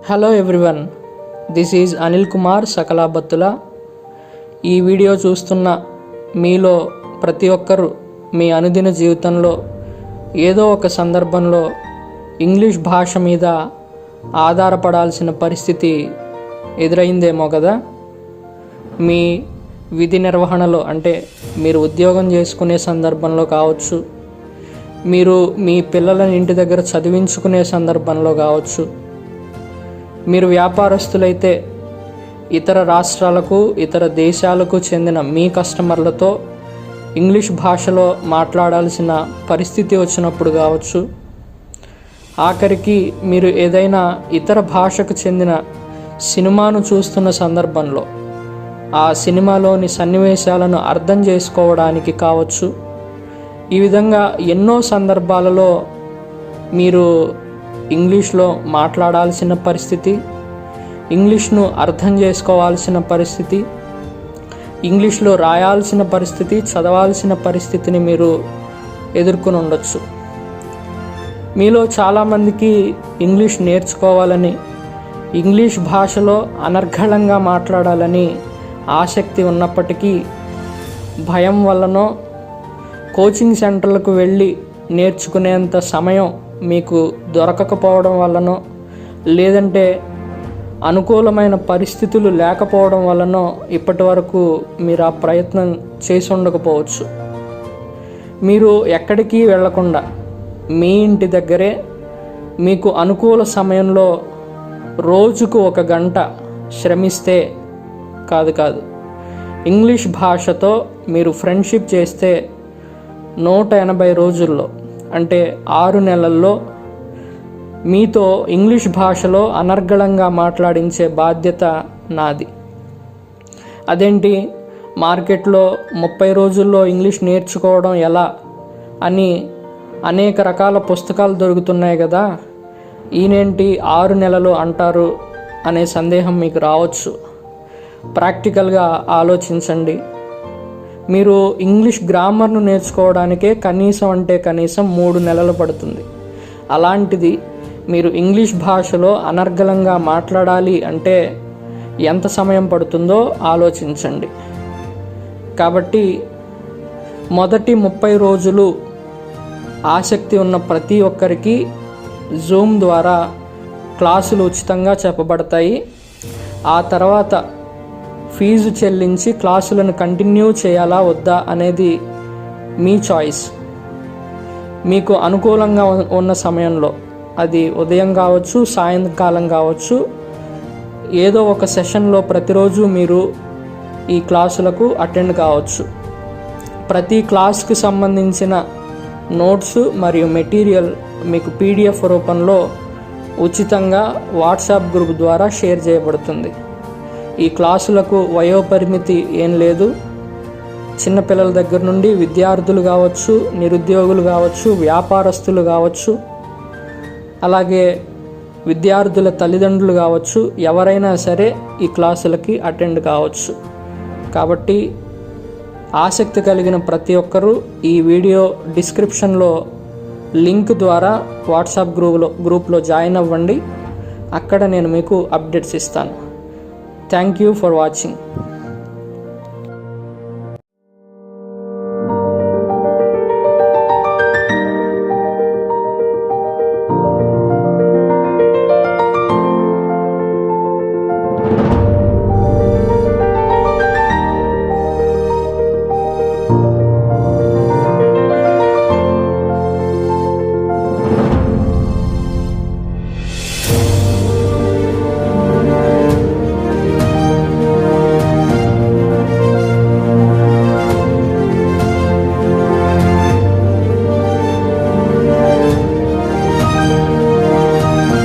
Hello everyone, this is Anil Kumar Sakalabattula. ఈ video చూస్తున్న మీలో ప్రతి ఒక్కరూ మీ అనుదిన జీవితంలో ఏదో ఒక సందర్భంలో ఇంగ్లీష్ భాష మీద ఆధారపడాల్సిన పరిస్థితి ఎదురైందేమో కదా. మీ విధి నిర్వహణలో, అంటే మీరు ఉద్యోగం చేసుకునే సందర్భంలో కావచ్చు, మీరు మీ పిల్లలను ఇంటి దగ్గర చదివించుకునే సందర్భంలో కావచ్చు, మీరు వ్యాపారస్తులైతే ఇతర రాష్ట్రాలకు ఇతర దేశాలకు చెందిన మీ కస్టమర్లతో ఇంగ్లీష్ భాషలో మాట్లాడాల్సిన పరిస్థితి వచ్చినప్పుడు కావచ్చు, ఆఖరికి మీరు ఏదైనా ఇతర భాషకు చెందిన సినిమాను చూస్తున్న సందర్భంలో ఆ సినిమాలోని సన్నివేశాలను అర్థం చేసుకోవడానికి కావచ్చు. ఈ విధంగా ఎన్నో సందర్భాలలో మీరు ఇంగ్లీష్లో మాట్లాడాల్సిన పరిస్థితి, ఇంగ్లీష్ను అర్థం చేసుకోవాల్సిన పరిస్థితి, ఇంగ్లీష్లో రాయాల్సిన పరిస్థితి, చదవాల్సిన పరిస్థితిని మీరు ఎదుర్కొని ఉండొచ్చు. మీలో చాలామందికి ఇంగ్లీష్ నేర్చుకోవాలని, ఇంగ్లీష్ భాషలో అనర్గళంగా మాట్లాడాలని ఆసక్తి ఉన్నప్పటికీ భయం వల్లనో, కోచింగ్ సెంటర్లకు వెళ్ళి నేర్చుకునేంత సమయం మీకు దొరకకపోవడం వల్లనో, లేదంటే అనుకూలమైన పరిస్థితులు లేకపోవడం వల్లనో ఇప్పటి వరకు మీరు ఆ ప్రయత్నం చేసి ఉండకపోవచ్చు. మీరు ఎక్కడికి వెళ్లకుండా మీ ఇంటి దగ్గరే మీకు అనుకూల సమయంలో రోజుకు 1 గంట శ్రమిస్తే కాదు ఇంగ్లీష్ భాషతో మీరు ఫ్రెండ్షిప్ చేస్తే 180 రోజుల్లో, అంటే 6 నెలల్లో మీతో ఇంగ్లీష్ భాషలో అనర్గళంగా మాట్లాడించే బాధ్యత నాది. అదేంటి, మార్కెట్లో 30 రోజుల్లో ఇంగ్లీష్ నేర్చుకోవడం ఎలా అని అనేక రకాల పుస్తకాలు దొరుకుతున్నాయి కదా, ఈయనేంటి 6 నెలలు అంటారు అనే సందేహం మీకు రావచ్చు. ప్రాక్టికల్గా ఆలోచించండి. మీరు ఇంగ్లీష్ గ్రామర్ను నేర్చుకోవడానికే కనీసం 3 నెలలు పడుతుంది. అలాంటిది మీరు ఇంగ్లీష్ భాషలో అనర్గళంగా మాట్లాడాలి అంటే ఎంత సమయం పడుతుందో ఆలోచించండి. కాబట్టి మొదటి 30 రోజులు ఆసక్తి ఉన్న ప్రతి ఒక్కరికి జూమ్ ద్వారా క్లాసులు ఉచితంగా చెప్పబడతాయి. ఆ తర్వాత ఫీజు చెల్లించి క్లాసులను కంటిన్యూ చేయాలా వద్దా అనేది మీ చాయిస్. మీకు అనుకూలంగా ఉన్న సమయంలో, అది ఉదయం కావచ్చు, సాయంకాలం కావచ్చు, ఏదో ఒక సెషన్లో ప్రతిరోజు మీరు ఈ క్లాసులకు అటెండ్ కావచ్చు. ప్రతి క్లాస్కి సంబంధించిన నోట్స్ మరియు మెటీరియల్ మీకు PDF రూపంలో ఉచితంగా వాట్సాప్ గ్రూప్ ద్వారా షేర్ చేయబడుతుంది. ఈ క్లాసులకు వయోపరిమితి ఏం లేదు. చిన్నపిల్లల దగ్గర నుండి విద్యార్థులు కావచ్చు, నిరుద్యోగులు కావచ్చు, వ్యాపారస్తులు కావచ్చు, అలాగే విద్యార్థుల తల్లిదండ్రులు కావచ్చు, ఎవరైనా సరే ఈ క్లాసులకి అటెండ్ కావచ్చు. కాబట్టి ఆసక్తి కలిగిన ప్రతి ఒక్కరూ ఈ వీడియో డిస్క్రిప్షన్లో లింక్ ద్వారా వాట్సాప్ గ్రూప్లో జాయిన్ అవ్వండి. అక్కడ నేను మీకు అప్డేట్స్ ఇస్తాను. Thank you for watching.